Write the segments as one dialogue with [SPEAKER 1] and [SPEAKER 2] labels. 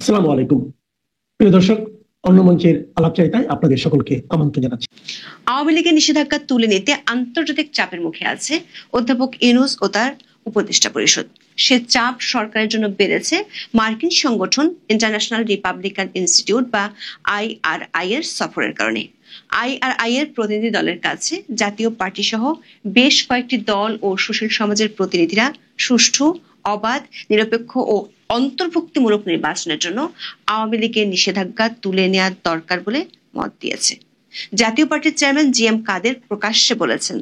[SPEAKER 1] আসসালামু আলাইকুম প্রিয় দর্শক, অন্য মঞ্চের আলাপচারিতায় আপনাদের সকলকে আমন্ত্রণ জানাচ্ছি।
[SPEAKER 2] আওয়ামী লীগের নিষেধাজ্ঞা তুলে নিতে আন্তর্জাতিক চাপের মুখে আছে অধ্যাপক ইউনূস ও তার উপদেষ্টা পরিষদ। সে চাপ সরকারের জন্য বেড়েছে মার্কিন সংগঠন ইন্টারন্যাশনাল রিপাবলিকান ইনস্টিটিউট বা IRI এর সফরের কারণে। IRI এর প্রতিনিধি দলের কাছে জাতীয় পার্টি সহ বেশ কয়েকটি দল ও সুশীল সমাজের প্রতিনিধিরা সুষ্ঠু, অবাধ, নিরপেক্ষ ও অন্তর্ভুক্তিমূলক নির্বাচনের জন্য আওয়ামী লীগের নিষেধাজ্ঞা তুলে নেওয়ার দরকার বলে মত দিয়েছে। জাতীয় পার্টির চেয়ারম্যান GM কাদের প্রকাশ্যে বলেছেন,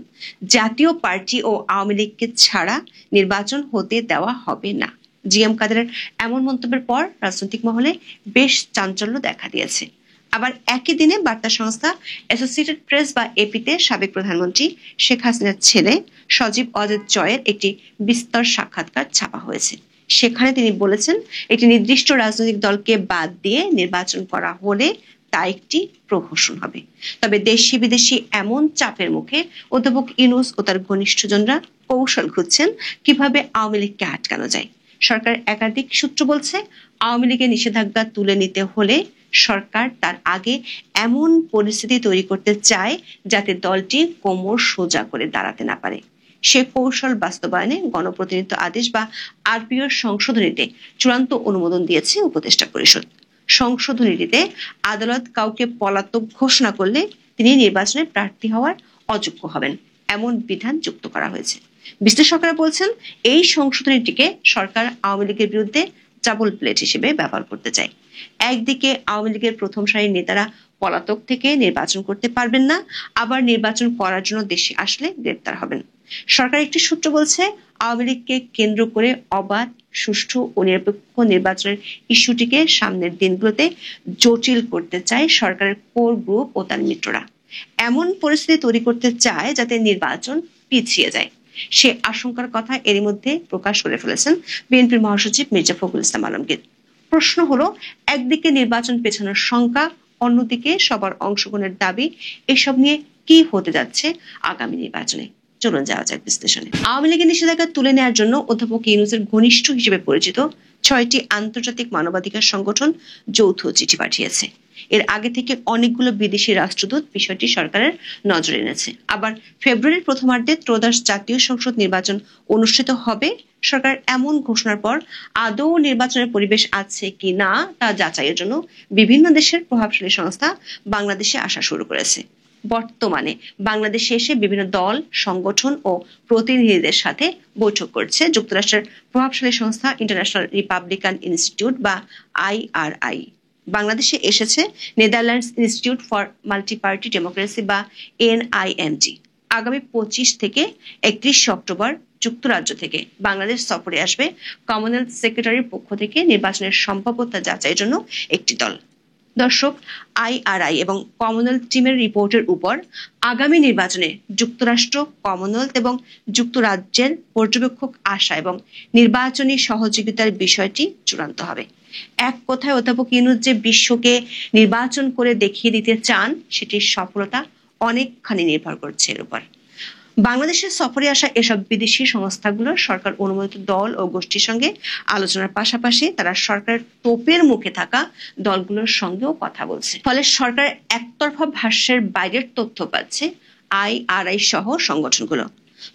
[SPEAKER 2] জাতীয় পার্টি ও আওয়ামী লীগকে ছাড়া নির্বাচন হতে দেওয়া হবে না। GM কাদের এমন মন্তব্যের পর রাজনৈতিক মহলে বেশ চাঞ্চল্য দেখা দিয়েছে। আবার একই দিনে বার্তা সংস্থা অ্যাসোসিয়েটেড প্রেস বা এপিতে সাবেক প্রধানমন্ত্রী শেখ হাসিনার ছেলে সজীব অজেদ জয়ের একটি বিস্তর সাক্ষাৎকার ছাপা হয়েছে। সেখানে তিনি বলেছেন, একটি নির্দিষ্ট রাজনৈতিক দলকে বাদ দিয়ে নির্বাচন করা হলে তা একটি প্রহসন হবে। তবে দেশি বিদেশি এমন চাপের মুখে অধ্যাপক ইউনূস ও তার ঘনিষ্ঠজনরা কৌশল খুঁজছেন কিভাবে আওয়ামী লীগকে আটকানো যায়। সরকার একাধিক সূত্র বলছে, আওয়ামী লীগের নিষেধাজ্ঞা তুলে নিতে হলে সরকার তার আগে এমন পরিস্থিতি তৈরি করতে চায় যাতে দলটি কোমর সোজা করে দাঁড়াতে না পারে। সে কৌশল বাস্তবায়নে গণপ্রতিনিধিত্ব আদেশ বা RPO সংশোধনীতে চূড়ান্ত অনুমোদন দিয়েছে উপদেষ্টা পরিষদ। সংশোধনীটিতে আদালত কাউকে পলাতক ঘোষণা করলে তিনি নির্বাচনে প্রার্থী হওয়ার অযোগ্য হবেন এমন বিধান যুক্ত করা হয়েছে। বিশ্লেষকরা বলছেন, এই সংশোধনীটিকে সরকার আওয়ামী লীগের বিরুদ্ধে ডাবল প্লেট হিসেবে ব্যবহার করতে চায়। একদিকে আওয়ামী লীগের প্রথম সারির নেতারা পলাতক থেকে নির্বাচন করতে পারবেন না, আবার নির্বাচন করার জন্য দেশে আসলে গ্রেপ্তার হবেন। সরকার একটি সূত্র বলছে, আওয়ামী লীগকে কেন্দ্র করে অবাধ, সুষ্ঠু ও নিরপেক্ষ নির্বাচনের ইস্যুটিকে সামনের দিনগুলোতে জটিল করতে চায় সরকারের কোর গ্রুপ ও তার মিত্ররা। এমন পরিস্থিতি তৈরি করতে চায় যাতে নির্বাচন পিছিয়ে যায়। সে আশঙ্কার কথা এরই মধ্যে প্রকাশ করে ফেলেছেন বিএনপির মহাসচিব মির্জা ফখরুল ইসলাম আলমগীর। প্রশ্ন হলো, একদিকে নির্বাচন পেছানোর শঙ্কা, অন্যদিকে সবার অংশগ্রহণের দাবি, এসব নিয়ে কি হতে যাচ্ছে আগামী নির্বাচনে। চলুন যাওয়া যাক বিশ্লেষণে। আওয়ামী লীগের নিষেধাজ্ঞা তুলে নেওয়ার জন্য অধ্যাপক ইউনূসের ঘনিষ্ঠ হিসেবে পরিচিত 6টি আন্তর্জাতিক মানবাধিকার সংগঠন যৌথ চিঠি পাঠিয়েছে। এর আগে থেকে অনেকগুলো বিদেশি রাষ্ট্রদূত বিষয়টি সরকারের নজরে এনেছে। আবার ফেব্রুয়ারির প্রথমার্ধে ত্রয়োদশ জাতীয় সংসদ নির্বাচন অনুষ্ঠিত হবে। সরকার এমন ঘোষণার পর আদৌ নির্বাচনের পরিবেশ আছে কি না তা যাচাইয়ের জন্য বিভিন্ন দেশের প্রভাবশালী সংস্থা বাংলাদেশে আসা শুরু করেছে। বর্তমানে বাংলাদেশে এসে বিভিন্ন দল, সংগঠন ও প্রতিনিধিদের সাথে বৈঠক করছে যুক্তরাষ্ট্রের প্রভাবশালী সংস্থা ইন্টারন্যাশনাল রিপাবলিকান ইনস্টিটিউট বা IRI। বাংলাদেশে এসেছে Netherlands institute for multi party democracy বা NIMD। আগামী 25 থেকে 31 অক্টোবর যুক্তরাজ্য থেকে বাংলাদেশ সফরে আসবে কমনওয়েলথ সেক্রেটারির পক্ষ থেকে নির্বাচনের সম্ভাব্যতা যাচাইয়ের জন্য একটি দল। দর্শক, IRI এবং কমনওয়েলথ টিমের রিপোর্টের উপর আগামী নির্বাচনে যুক্তরাষ্ট্র, কমনওয়েলথ এবং যুক্তরাজ্যের পর্যবেক্ষক আসা এবং নির্বাচনী সহযোগিতার বিষয়টি চূড়ান্ত হবে। এক কথায় অধ্যাপক ইউনূস যে বিশ্বকে নির্বাচন করে দেখিয়ে দিতে চান, সেটির সফলতা অনেকখানি নির্ভর করছে এর উপর। বাংলাদেশের সফরে আসা এসব বিদেশি সংস্থাগুলো সরকার অনুমোদিত দল ও গোষ্ঠীর সঙ্গে আলোচনার পাশাপাশি তারা সরকারের তোপের মুখে থাকা দলগুলোর সঙ্গেও কথা বলছে। ফলে সরকার একতরফা ভাষ্যের বাইরের তথ্য পাচ্ছে IRI সহ সংগঠনগুলো।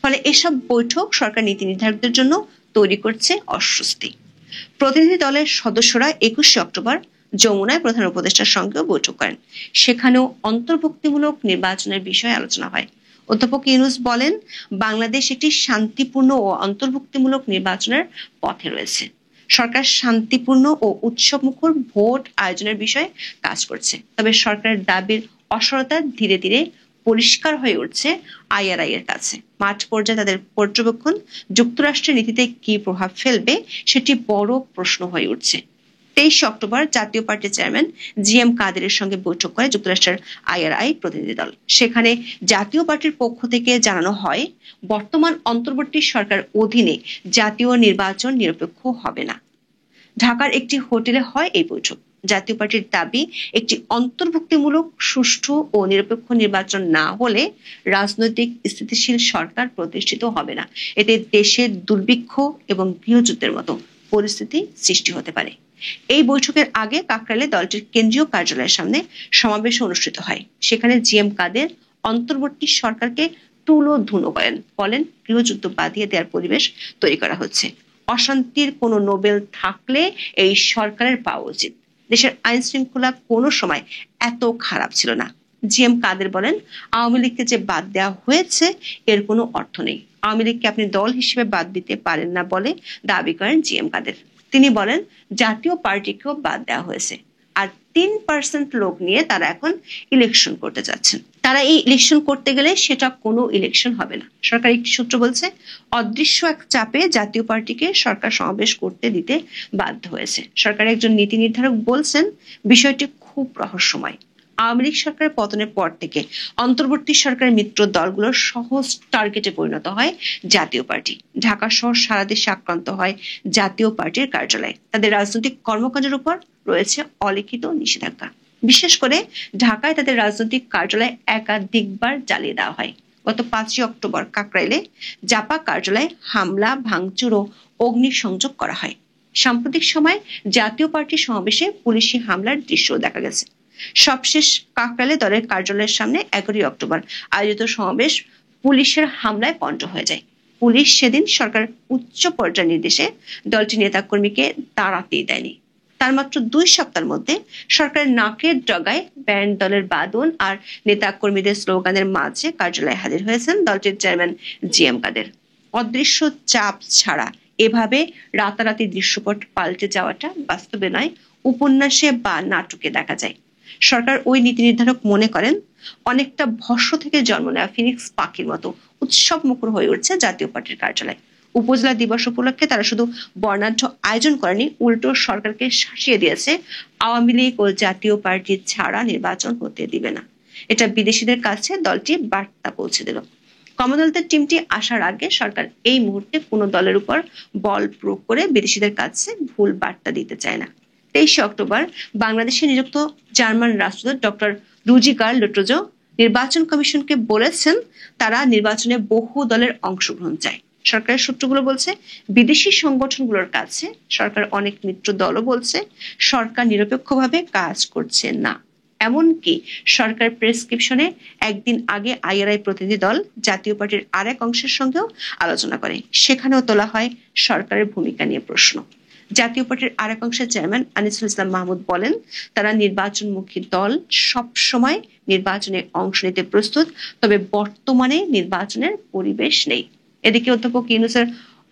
[SPEAKER 2] ফলে এসব বৈঠক সরকার নীতি নির্ধারকদের জন্য তৈরি করছে অস্বস্তি। প্রতিনিধি দলের সদস্যরা 21 অক্টোবর যমুনায় প্রধান উপদেষ্টার সঙ্গেও বৈঠক করেন। সেখানেও অন্তর্ভুক্তিমূলক নির্বাচনের বিষয়ে আলোচনা হয়। অধ্যাপক ইউনূস বলেন, বাংলাদেশ একটি শান্তিপূর্ণ ও অন্তর্ভুক্তিমূলক নির্বাচনের পথে রয়েছে। সরকার শান্তিপূর্ণ ও উৎসবমুখর ভোট আয়োজনের বিষয়ে কাজ করছে। তবে সরকারের দাবির অসরতা ধীরে ধীরে পরিষ্কার হয়ে উঠছে IRI এর কাছে। মাঠ পর্যায়ে তাদের পর্যবেক্ষণ যুক্তরাষ্ট্রের নীতিতে কি প্রভাব ফেলবে সেটি বড় প্রশ্ন হয়ে উঠছে। 23 অক্টোবর জাতীয় পার্টির চেয়ারম্যান GM কাদেরের সঙ্গে বৈঠক করে যুক্তরাষ্ট্রের IRI প্রতিনিধি দল। সেখানে জাতীয় পার্টির পক্ষ থেকে জানানো হয়, বর্তমান অন্তর্বর্তী সরকার অধীনে জাতীয় নির্বাচন নিরপেক্ষ হবে না। ঢাকার একটি হোটেলে হয় এই বৈঠক। জাতীয় পার্টির দাবি, একটি অন্তর্ভুক্তিমূলক, সুষ্ঠু ও নিরপেক্ষ নির্বাচন না হলে রাজনৈতিক স্থিতিশীল সরকার প্রতিষ্ঠিত হবে না। এতে দেশের দুর্ভিক্ষ এবং গৃহযুদ্ধের মতো পরিস্থিতি সৃষ্টি হতে পারে। এই বৈঠকের আগে কাকরাইলে দলটির কেন্দ্রীয় কার্যালয়ের সামনে সমাবেশ অনুষ্ঠিত হয়। সেখানে জিএম কাদের অন্তর্বর্তী সরকারকে তুলোধুনো করেন, বলেন গৃহযুদ্ধ বাঁধিয়ে দেওয়ার পরিবেশ তৈরি করা হচ্ছে। অশান্তির কোনো নোবেল থাকলে এই সরকারের পাওয়া উচিত। দেশের আইন শৃঙ্খলা কোনো সময় এত খারাপ ছিল না। জিএম কাদের বলেন, আওয়ামী লীগকে যে বাদ দেওয়া হয়েছে এর কোনো অর্থ নেই। আওয়ামী লীগকে আপনি দল হিসেবে বাদ দিতে পারেন না বলে দাবি করেন জিএম কাদের। তিনি বলেন, জাতীয় পার্টিকেও বাদ দেওয়া হয়েছে, আর 3% লোক নিয়ে তারা এখন ইলেকশন করতে যাচ্ছেন। তারা এই ইলেকশন করতে গেলে সেটা কোনো ইলেকশন হবে না। সরকারি একটি সূত্র বলছে, অদৃশ্য এক চাপে জাতীয় পার্টিকে সরকার সমাবেশ করতে দিতে বাধ্য হয়েছে। সরকারের একজন নীতি নির্ধারক বলছেন, বিষয়টি খুব রহস্যময়। আওয়ামী লীগ সরকারের পতনের পর থেকে অন্তর্বর্তী সরকারের মিত্র দলগুলোর সহজ টার্গেটে পরিণত হয় জাতীয় পার্টি। ঢাকা সহ সারা দেশে আক্রান্ত হয় জাতীয় পার্টির কার্যালয়। তাদের রাজনৈতিক কর্মকাণ্ডের উপর রয়েছে অলিখিত নিষেধাজ্ঞা। বিশেষ করে ঢাকায় তাদের রাজনৈতিক কার্যালয় একাধিকবার জ্বালিয়ে দেওয়া হয়। গত 5 অক্টোবর কাকরাইলে জাপা কার্যালয়ে হামলা, ভাঙচুর ও অগ্নিসংযোগ করা হয়। সাম্প্রতিক সময় জাতীয় পার্টির সমাবেশে পুলিশি হামলার দৃশ্য দেখা গেছে। সবশেষ কাকরাইলে দলের কার্যালয়ের সামনে 11 অক্টোবর আয়োজিত সমাবেশ পুলিশের হামলায় পণ্ড হয়ে যায়। পুলিশ সেদিন সরকার উচ্চ পর্যায়ের নির্দেশে দলটির নেতাকর্মীকে দাঁড়াতেই দেয়নি। তার মাত্র 2 সপ্তাহের মধ্যে সরকারের নাকের ডগায় ব্যান্ড দলের বাদন আর নেতা কর্মীদের স্লোগানের মাঝে কার্যালয়ে হাজির হয়েছেন দলটির চেয়ারম্যান জিএম কাদের। অদৃশ্য চাপ ছাড়া এভাবে রাতারাতি দৃশ্যপট পাল্টে যাওয়াটা বাস্তবে নয়, উপন্যাসে বা নাটকে দেখা যায়। সরকার ওই নীতি নির্ধারক মনে করেন, অনেকটা ভস্ম থেকে জন্ম নেওয়া ফিনিক্স পাখির মতো উৎসব মুখর হয়ে উঠছে জাতীয় পার্টির কার্যালয়। উপজেলা দিবস উপলক্ষে তারা শুধু বর্ণাঢ্য আয়োজন করেনি, উল্টো সরকারকে শাসিয়ে দিয়েছে আওয়ামী লীগ ও জাতীয় পার্টি ছাড়া নির্বাচন হতে দিবে না। এটা বিদেশিদের কাছে দলটি বার্তা পৌঁছে দিল। কমনওয়েলথের টিমটি আসার আগে সরকার এই মুহূর্তে কোনো দলের উপর বল প্রয়োগ করে বিদেশিদের কাছে ভুল বার্তা দিতে চায় না। 23 অক্টোবর বাংলাদেশে নিযুক্ত জার্মান রাষ্ট্রদূত ডক্টর রুজিগার লোট্রোজো নির্বাচন কমিশনকে বলেছেন, তারা নির্বাচনে বহু দলের অংশগ্রহণ চায়। সরকারের সূত্রগুলো বলছে, বিদেশি সংগঠনগুলোর কাছে সরকার অনেক মিত্র দলও বলছে সরকার নিরপেক্ষভাবে কাজ করছে না। এমনকি সরকার প্রেসক্রিপশনে একদিন আগে আইআরআই প্রতিনিধি দল জাতীয় পার্টির আরেক অংশের সঙ্গেও আলোচনা করে। সেখানেও তোলা হয় সরকারের ভূমিকা নিয়ে প্রশ্ন। জাতীয় পার্টির আরেক অংশের চেয়ারম্যান আনিসুল ইসলাম মাহমুদ বলেন, তারা নির্বাচনমুখী দল, সব সময় নির্বাচনে অংশ নিতে প্রস্তুত, তবে বর্তমানে নির্বাচনের পরিবেশ নেই। এদিকে অধ্যাপক ইউনূসের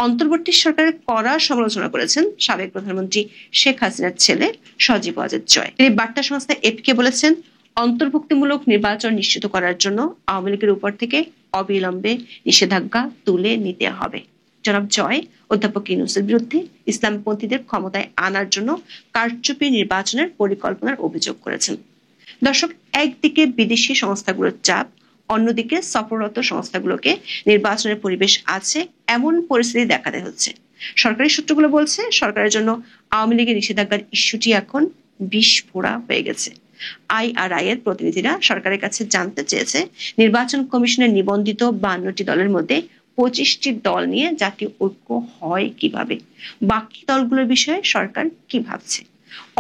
[SPEAKER 2] অন্তর্বর্তী সরকারের কড়া সমালোচনা করেছেন সাবেক প্রধানমন্ত্রী শেখ হাসিনার ছেলে সজীব ওয়াজেদ জয়। তিনি বার্তা সংস্থা এপিকে বলেছেন, অন্তর্ভুক্তিমূলক নির্বাচন নিশ্চিত করার জন্য আওয়ামী লীগের উপর থেকে অবিলম্বে নিষেধাজ্ঞা তুলে নিতে হবে। জনাব জয় অধ্যাপক ইউনূসের বিরুদ্ধে ইসলামপন্থীদের ক্ষমতায় আনার জন্য কারচুপি নির্বাচনের পরিকল্পনার অভিযোগ করেছেন। দর্শক, একদিকে বিদেশি সংস্থাগুলোর চাপ, অন্যদিকে সফররত সংস্থাগুলোকে নির্বাচনের পরিবেশ আছে এমন পরিস্থিতি দেখাতে হচ্ছে। সরকারি সূত্রগুলো বলছে, সরকারের জন্য আওয়ামী লীগের নিষেধাজ্ঞার ইস্যুটি এখন বিস্ফোরা হয়ে গেছে। আইআরআই এর প্রতিনিধিরা সরকারের কাছে জানতে চেয়েছে, নির্বাচন কমিশনের নিবন্ধিত 52টি দলের মধ্যে 25টি দল নিয়ে জাতীয় ঐক্য হয় কিভাবে, বাকি দলগুলোর বিষয়ে সরকার কি ভাবছে।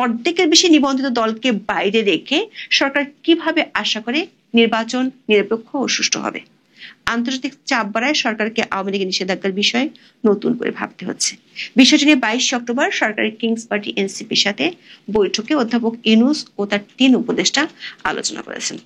[SPEAKER 2] অর্ধেকের বেশি নিবন্ধিত দলকে বাইরে রেখে সরকার কিভাবে আশা করে নির্বাচন নিরপেক্ষ ও সুষ্ঠু হবে। আন্তর্জাতিক চাপ বাড়ায় সরকারকে আওয়ামী লীগের নিষেধাজ্ঞার বিষয়ে নতুন করে ভাবতে হচ্ছে। বিষয়টি নিয়ে 22 অক্টোবর সরকারের কিংস পার্টি এনসিপির সাথে বৈঠকে অধ্যাপক ইউনূস ও তার 3 উপদেষ্টা আলোচনা করেছেন।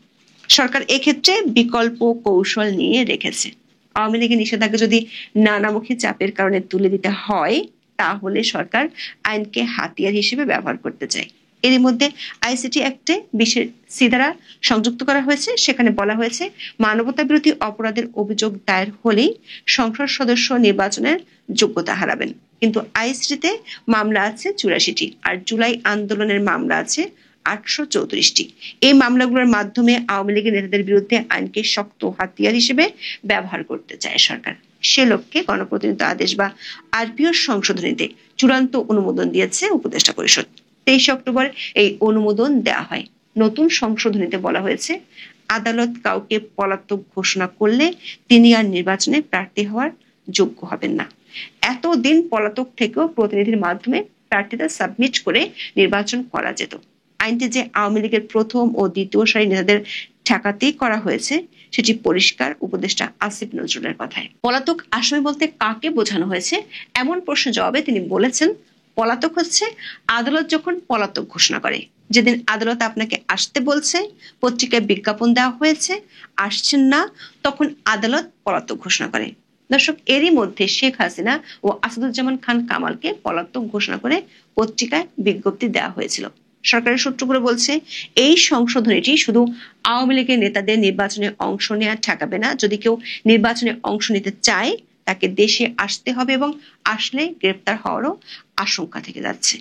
[SPEAKER 2] সরকার এক্ষেত্রে বিকল্প কৌশল নিয়ে রেখেছে। আওয়ামী লীগের নিষেধাজ্ঞা যদি নানামুখী চাপের কারণে তুলে দিতে হয়, তাহলে সরকার আইনকে হাতিয়ার হিসেবে ব্যবহার করতে চায়। এর মধ্যে আইসিটি অ্যাক্টে 20 ধারা সংযুক্ত করা হয়েছে। সেখানে বলা হয়েছে, মানবতা বিরোধী অপরাধের অভিযোগ দায়ের হলেই সংসদ সদস্য নির্বাচনের যোগ্যতা হারাবেন। কিন্তু আইসিটিতে মামলা আছে 84টি, আর জুলাই আন্দোলনের মামলা আছে 834টি। এই মামলাগুলোর মাধ্যমে আওয়ামী লীগের নেতাদের বিরুদ্ধে আইনকে শক্ত হাতিয়ার হিসেবে ব্যবহার করতে চায় সরকার। সে লক্ষ্যে গণপ্রতিনিধিত্ব আদেশ বা আরপিও সংশোধনীতে চূড়ান্ত অনুমোদন দিয়েছে উপদেষ্টা পরিষদ। 23 অক্টোবর এই অনুমোদন দেওয়া হয়। নতুন সংশোধনীতে বলা হয়েছে, আদালত কাউকে পলাতক ঘোষণা করলে তিনি আর নির্বাচনে প্রার্থী হওয়ার যোগ্য হবেন না। এতদিন পলাতক থেকেও প্রতিনিধির মাধ্যমে প্রার্থীতা সাবমিট করে নির্বাচন করা যেত। আইনটি যে আওয়ামী লীগের প্রথম ও দ্বিতীয় সারি নেতাদের ঠেকাতেই করা হয়েছে সেটি পরিষ্কার উপদেষ্টা আসিফ নজরুলের কথায়। পলাতক আসামি বলতে কাকে বোঝানো হয়েছে এমন প্রশ্নের জবাবে তিনি বলেছেন, পলাতক হচ্ছে আদালত যখন পলাতক ঘোষণা করে। যেদিন আদালত আপনাকে আসতে বলছে, পত্রিকায় বিজ্ঞাপন দেওয়া হয়েছে, আসছেন না, তখন আদালত পলাতক ঘোষণা করে। দর্শক, এরই মধ্যে শেখ হাসিনা ও আসাদুজ্জামান খান কামালকে পলাতক ঘোষণা করে পত্রিকায় বিজ্ঞপ্তি দেওয়া হয়েছিল। সরকারের সূত্রগুলো বলছে, এই সংশোধনীটি শুধু আওয়ামী লীগের নেতাদের নির্বাচনে অংশ নেওয়া ঠেকাবে না, যদি কেউ নির্বাচনে অংশ নিতে চায় তাকে দেশে আসতে হবে এবং আসলে গ্রেপ্তার হওয়ারও আশঙ্কা থেকে যাচ্ছে।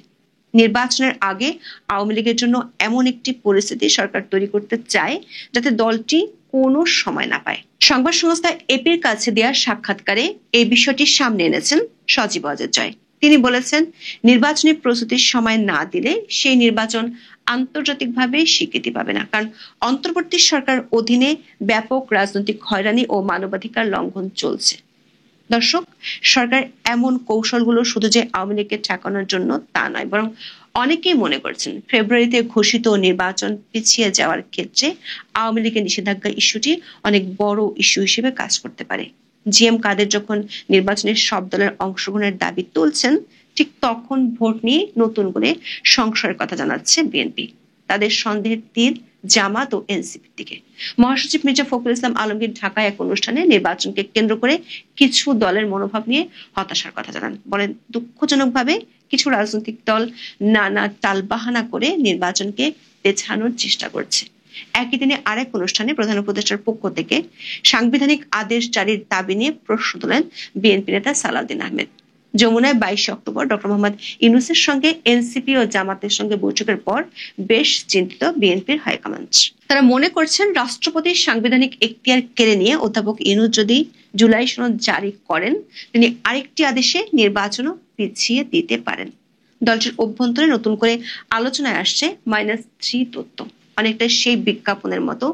[SPEAKER 2] নির্বাচনের আগে আওয়ামী লীগের জন্য এমন একটি পরিস্থিতি সরকার তৈরি করতে চায় যাতে দলটি কোনো সময় না পায়। সংবাদ সংস্থা এপির কাছে দেওয়া সাক্ষাৎকারে এই বিষয়টি সামনে এনেছেন সজীব ওয়াজেদ জয়। তিনি বলেছেন, নির্বাচনী প্রস্তুতির সময় না দিলে সেই নির্বাচন আন্তর্জাতিকভাবে স্বীকৃতি পাবে না, কারণ অন্তর্বর্তী সরকার অধীনে ব্যাপক রাজনৈতিক হয়রানি ও মানবাধিকার লঙ্ঘন চলছে। দর্শক, সরকার এমন কৌশলগুলো শুধু যে আওয়ামী লীগকে ঠেকানোর জন্য তা নয়, বরং অনেকেই মনে করছেন ফেব্রুয়ারিতে ঘোষিত নির্বাচন পিছিয়ে যাওয়ার ক্ষেত্রে আওয়ামী লীগের নিষেধাজ্ঞা ইস্যুটি অনেক বড় ইস্যু হিসেবে কাজ করতে পারে। জিএম কাদের যখন নির্বাচনের সব দলের অংশগ্রহণের দাবি তুলছেন, ঠিক তখন ভোট নিয়ে নতুন করে সংশয়ের কথা জানাচ্ছে বিএনপি। তাদের সন্দেহের তীর জামাত ও এনসিপির দিকে। মহাসচিব মির্জা ফখরুল ইসলাম আলমগীর ঢাকায় এক অনুষ্ঠানে নির্বাচনকে কেন্দ্র করে কিছু দলের মনোভাব নিয়ে হতাশার কথা জানান। বলেন, দুঃখজনকভাবে কিছু রাজনৈতিক দল নানা টালবাহানা করে নির্বাচনকে পেছানোর চেষ্টা করছে। একই দিনে আরেক অনুষ্ঠানে প্রধান উপদেষ্টার পক্ষ থেকে সাংবিধানিক আদেশ জারির দাবি নিয়ে প্রশ্ন তোলেন বিএনপি নেতা সালাউদ্দিন আহমেদ। যমুনায় 22 অক্টোবর ডক্টর মোহাম্মদ ইউনূসের সঙ্গে এনসিপি ও জামাতের সঙ্গে বৈঠকের পর বেশ চিন্তিত বিএনপির হাইকমান্ড। তারা মনে করছেন, রাষ্ট্রপতির সাংবিধানিক এখতিয়ার কেড়ে নিয়ে অধ্যাপক ইউনূস যদি জুলাই সনদ জারি করেন, তিনি আরেকটি আদেশে নির্বাচনও পিছিয়ে দিতে পারেন। দলটির অভ্যন্তরে নতুন করে আলোচনায় আসছে -3 তত্ত্ব। অনেকটা সেই বিজ্ঞাপনের মতো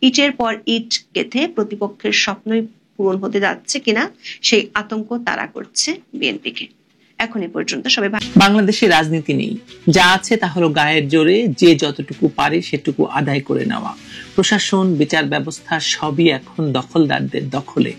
[SPEAKER 2] ইটের পর ইট গেঁথে প্রতিপক্ষের স্বপ্নই পূরণ হতে যাচ্ছে কিনা সেই আতঙ্ক তাড়া করছে বিএনপিকে। এখন এ পর্যন্ত সবাই
[SPEAKER 3] বাংলাদেশে রাজনীতি নেই, যা আছে তা হলো গায়ের জোরে যে যতটুকু পারে সেটুকু আদায় করে নেওয়া। প্রশাসন, বিচার ব্যবস্থা সবই এখন দখলদারদের দখলে।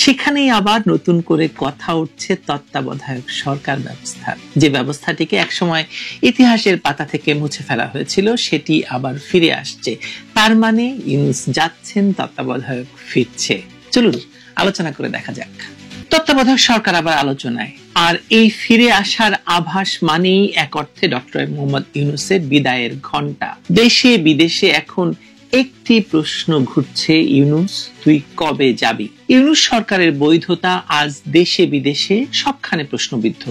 [SPEAKER 3] সেখানেই আবার নতুন করে কথা উঠছে তত্ত্বাবধায়ক সরকার ব্যবস্থা, যে ব্যবস্থাটিকে একসময় ইতিহাসের পাতা থেকে মুছে ফেলা হয়েছিল সেটি আবার ফিরে আসছে। তার মানে ইউনূস যাচ্ছেন, তত্ত্বাবধায়ক ফিরছে। চলুন আলোচনা করে দেখা যাক। তত্ত্বাবধায়ক সরকার আবার আলোচনায়, আর এই ফিরে আসার আভাস মানেই এক অর্থে ডক্টর মোহাম্মদ ইউনূসের বিদায়ের ঘণ্টা। দেশে বিদেশে এখন একটি প্রশ্ন ঘুরছে, ইউনূস তুই কবে যাবি? ইউনূস সরকারের বৈধতা আজ দেশে বিদেশে সবখানে প্রশ্নবিদ্ধ।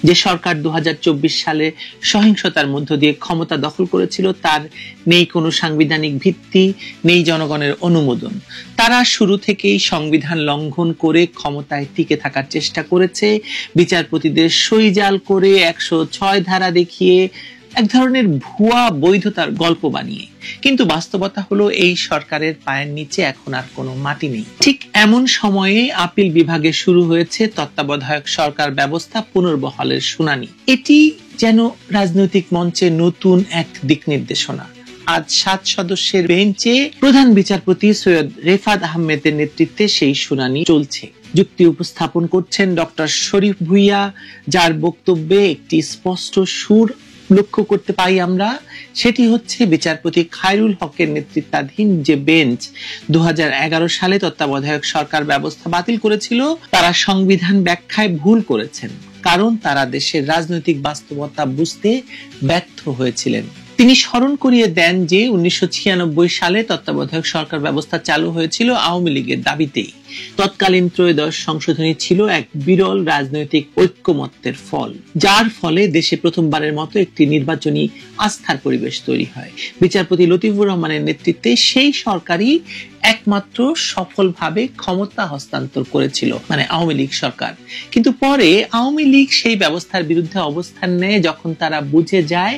[SPEAKER 3] যে সরকার 2024 সালে সহিংসতার মধ্য দিয়ে ক্ষমতা দখল করেছিল, তার নেই কোনো সাংবিধানিক ভিত্তি, নেই জনগণের অনুমোদন। তারা শুরু থেকেই সংবিধান লঙ্ঘন করে ক্ষমতায় টিকে থাকার চেষ্টা করেছে, বিচারপতিদের সইজাল করে 106 ধারা দেখিয়ে এক ধরনের ভুয়া বৈধতার গল্প বানিয়ে। কিন্তু বাস্তবতা হলো এই সরকারের পায়ের নিচে এখন আর কোনো মাটি নেই। ঠিক এমন সময়ে আপিল বিভাগে শুরু হয়েছে তত্ত্বাবধায়ক সরকার ব্যবস্থা পুনর্বহালের শুনানি। এটি যেন রাজনৈতিক মঞ্চে নতুন এক দিক নির্দেশনা। আজ 7 সদস্যের বেঞ্চে প্রধান বিচারপতি সৈয়দ রেফাত আহমেদের নেতৃত্বে সেই শুনানি চলছে। যুক্তি উপস্থাপন করছেন ডক্টর শরীফ ভুইয়া, যার বক্তব্যে একটি স্পষ্ট সুর লক্ষ্য করতে পাই আমরা। সেটি হচ্ছে, বিচারপতি খায়রুল হকের নেতৃত্বাধীন যে বেঞ্চ 2011 সালে তত্ত্বাবধায়ক সরকার ব্যবস্থা বাতিল করেছিল, তারা সংবিধান ব্যাখ্যায় ভুল করেছেন, কারণ তারা দেশের রাজনৈতিক বাস্তবতা বুঝতে ব্যর্থ হয়েছিলেন। তিনি স্মরণ করিয়ে দেন যে 1996 সালে তত্ত্বাবধায়ক সরকার ব্যবস্থা চালু হয়েছিল আওয়ামী লীগের দাবিতেই। তৎকালীন ত্রয়োদশ সংশোধনী ছিল এক বিরল রাজনৈতিক ঐক্যমত্যের ফল, যার ফলে দেশে প্রথমবারের মতো একটি নির্বাচনী আস্থার পরিবেশ তৈরি হয়। বিচারপতি লতিফুর রহমানের নেতৃত্বে সেই সরকারই একমাত্র সফলভাবে ক্ষমতা হস্তান্তর করেছিল, মানে আওয়ামী লীগ সরকার। কিন্তু পরে আওয়ামী লীগ সেই ব্যবস্থার বিরুদ্ধে অবস্থান নেয় যখন তারা বুঝে যায়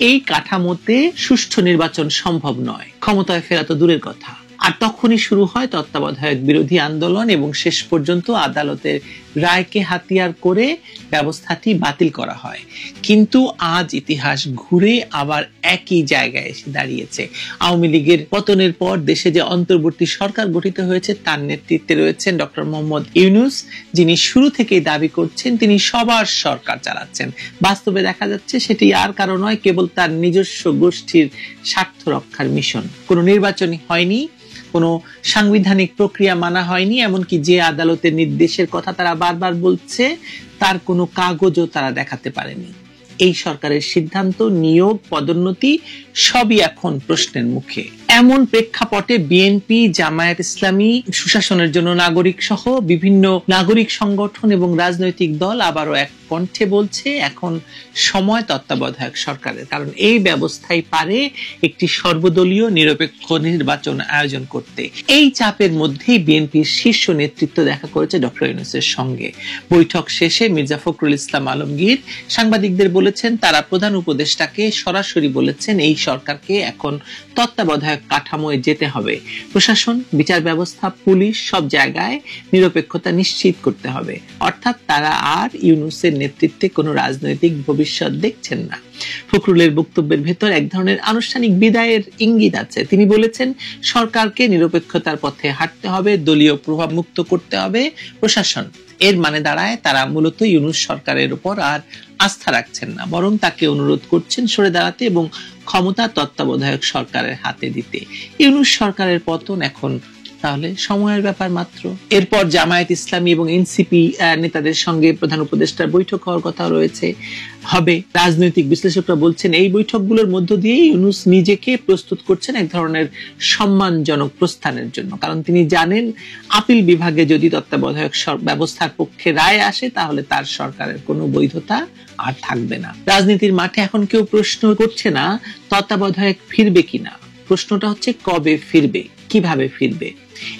[SPEAKER 3] এই কাঠামোতে সুষ্ঠু নির্বাচন সম্ভব নয়, ক্ষমতায় ফেরা তো দূরের কথা। আর তখনই শুরু হয় তত্ত্বাবধায়ক বিরোধী আন্দোলন এবং শেষ পর্যন্ত আদালতের রায়কে হাতিয়ার করে ব্যবস্থাটি বাতিল করা হয়। কিন্তু আজ ইতিহাস ঘুরে আবার একই জায়গায় এসে দাঁড়িয়েছে। আওয়ামী লীগের পতনের পর দেশে যে অন্তর্বর্তী সরকার গঠিত হয়েছে তার নেতৃত্বে রয়েছেন ডক্টর মোহাম্মদ ইউনূস, যিনি শুরু থেকেই দাবি করছেন তিনি সবার সরকার চালাচ্ছেন। বাস্তবে দেখা যাচ্ছে সেটি আর কারো নয়, কেবল তার নিজস্ব গোষ্ঠীর স্বার্থ রক্ষার মিশন। কোনো নির্বাচনই হয়নি, কোনো সাংবিধানিক প্রক্রিয়া মানা হয়নি, এমনকি যে আদালতের নির্দেশের কথা তারা বারবার বলছে তার কোনো কাগজও তারা দেখাতে পারেনি। এই সরকারের সিদ্ধান্ত, নিয়োগ, পদোন্নতি সবই এখন প্রশ্নের মুখে। এমন প্রেক্ষাপটে বিএনপি, জামায়াত ইসলামী, সুশাসনের জন্য নাগরিক সহ বিভিন্ন নাগরিক সংগঠন এবং রাজনৈতিক দল আবারও এক কণ্ঠে বলছে এখন সময় তত্ত্বাবধায়ক সরকারের, কারণ এই ব্যবস্থাই পারে একটি সর্বদলীয় নিরপেক্ষ নির্বাচন আয়োজন করতে। এই চাপের মধ্যেই বিএনপির শীর্ষ নেতৃত্ব দেখা করেছে ডক্টর ইউনূসের সঙ্গে। বৈঠক শেষে মির্জা ফখরুল ইসলাম আলমগীর সাংবাদিকদের বলেছেন তারা প্রধান উপদেষ্টাকে সরাসরি বলেছেন এই সরকারকে এখন তত্ত্বাবধায়ক কাঠামোয় যেতে হবে। প্রশাসন, বিচার ব্যবস্থা, পুলিশ সব জায়গায় নিরপেক্ষতা নিশ্চিত করতে হবে। অর্থাৎ তারা আর ইউনূসের নেতৃত্বে কোনো রাজনৈতিক ভবিষ্যৎ দেখছেন না। ফখরুলের বক্তব্যের ভেতর এক ধরনের আনুষ্ঠানিক বিদায়ের ইঙ্গিত আছে। তিনি বলেছেন সরকারকে নিরপেক্ষতার পথে হাঁটতে হবে, দলীয় প্রভাব মুক্ত করতে হবে প্রশাসন। এর মানে দাঁড়ায় তারা মূলত ইউনূস সরকারের উপর আর আস্থা রাখছেন না, বরং তাকে অনুরোধ করছেন সরে দাঁড়াতে এবং ক্ষমতা তত্ত্বাবধায়ক সরকারের হাতে দিতে। ইউনূস সরকারের পতন এখন তাহলে সময়ের ব্যাপার মাত্র। এরপর জামায়াত ইসলামী এবং এনসিপি নেতাদের সঙ্গে প্রধান উপদেষ্টার বৈঠক হওয়ার কথা রয়েছে, হবে। রাজনৈতিক বিশ্লেষকরা বলছেন এই বৈঠকগুলোর মধ্য দিয়ে ইউনূস নিজেকে প্রস্তুত করছেন এক ধরনের সম্মানজনক প্রস্থানের জন্য, কারণ তিনি জানেন আপিল বিভাগে যদি তত্ত্বাবধায়ক ব্যবস্থার পক্ষে রায় আসে তাহলে তার সরকারের কোনো বৈধতা আর থাকবে না। রাজনীতির মাঠে এখন কেউ প্রশ্ন করছে না তত্ত্বাবধায়ক ফিরবে কিনা, প্রশ্নটা হচ্ছে কবে ফিরবে, কিভাবে ফিরবে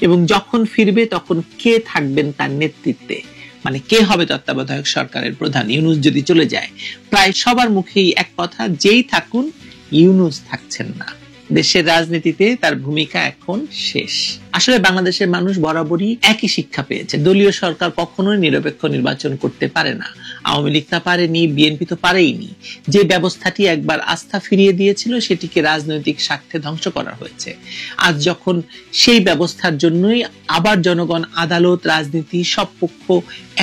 [SPEAKER 3] এবং যখন ফিরবে তখন কে থাকবেন তার নেতৃত্বে, মানে কে হবে তত্ত্বাবধায়ক সরকারের প্রধান। ইউনূস যদি চলে যায়, প্রায় সবার মুখেই এক কথা, যেই থাকুন ইউনূস থাকছেন না। দেশের রাজনীতিতে তার ভূমিকা এখন শেষ। আসলে বাংলাদেশের মানুষ বরাবরই একই শিক্ষা পেয়েছে, দলীয় সরকার কখনোই নিরপেক্ষ নির্বাচন করতে পারে না। আওয়ামী লীগ তা পারেনি, বিএনপি তো পারেইনি। যে ব্যবস্থাটি একবার আস্থা ফিরিয়ে দিয়েছিল সেটিকে রাজনৈতিক স্বার্থে ধ্বংস করা হয়েছে। আজ যখন সেই ব্যবস্থার জন্যই আবার জনগণ, আদালত, রাজনীতি সব পক্ষ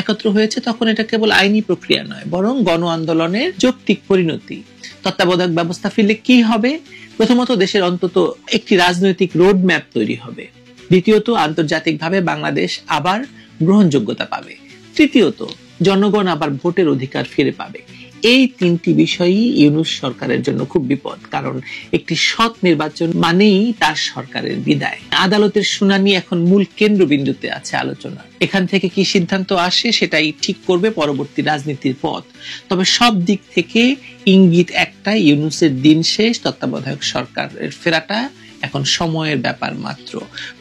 [SPEAKER 3] একত্র হয়েছে, তখন এটা কেবল আইনি প্রক্রিয়া নয়, বরং গণ আন্দোলনের যৌক্তিক পরিণতি। তত্ত্বাবধায়ক ব্যবস্থা ফিরলে কি হবে? প্রথমত, দেশের অন্তত একটি রাজনৈতিক রোড ম্যাপ তৈরি হবে। দ্বিতীয়ত, আন্তর্জাতিকভাবে বাংলাদেশ আবার গ্রহণযোগ্যতা পাবে। তৃতীয়ত, জনগণ আবার ভোটের অধিকার ফিরে পাবে। এই তিনটি বিষয়ই ইউনূস সরকারের জন্য খুব বিপদ, কারণ একটি সৎ নির্বাচন মানেই তার সরকারের বিদায়। আদালতের শুনানি এখন মূল কেন্দ্রবিন্দুতে আছে আলোচনা। এখান থেকে কি সিদ্ধান্ত আসে সেটাই ঠিক করবে পরবর্তী রাজনীতির পথ। তবে সব দিক থেকে ইঙ্গিত একটাই, ইউনূসের দিন শেষ, তত্ত্বাবধায়ক সরকারের ফেরাটা এখন সময়ের ব্যাপার মাত্র।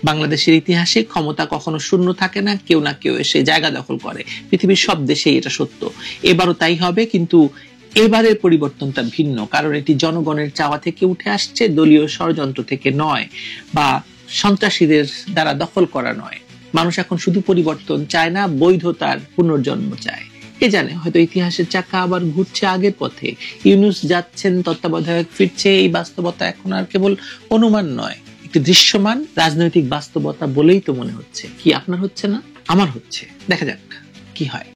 [SPEAKER 3] বাংলাদেশের ইতিহাসে ক্ষমতা কখনো শূন্য থাকে না, কেউ না কেউ এসে জায়গা দখল করে। পৃথিবীর সব দেশেই এটা সত্য, এবারও তাই হবে। কিন্তু এবারের পরিবর্তনটা ভিন্ন, কারণ এটি জনগণের চাওয়া থেকে উঠে আসছে, দলীয় ষড়যন্ত্র থেকে নয় বা সন্ত্রাসীদের দ্বারা দখল করা নয়। মানুষ এখন শুধু পরিবর্তন চায় না, বৈধতার পুনর্জন্ম চায়। কে জানে, হয়তো ইতিহাসের চাকা আবার ঘুরছে আগের পথে। ইউনূস যাচ্ছেন, তত্ত্বাবধায়ক ফিরছে, এই বাস্তবতা এখন আর কেবল অনুমান নয়, একটি দৃশ্যমান রাজনৈতিক বাস্তবতা বলেই তো মনে হচ্ছে। কি আপনার হচ্ছে না? আমার হচ্ছে। দেখা যাক কি হয়।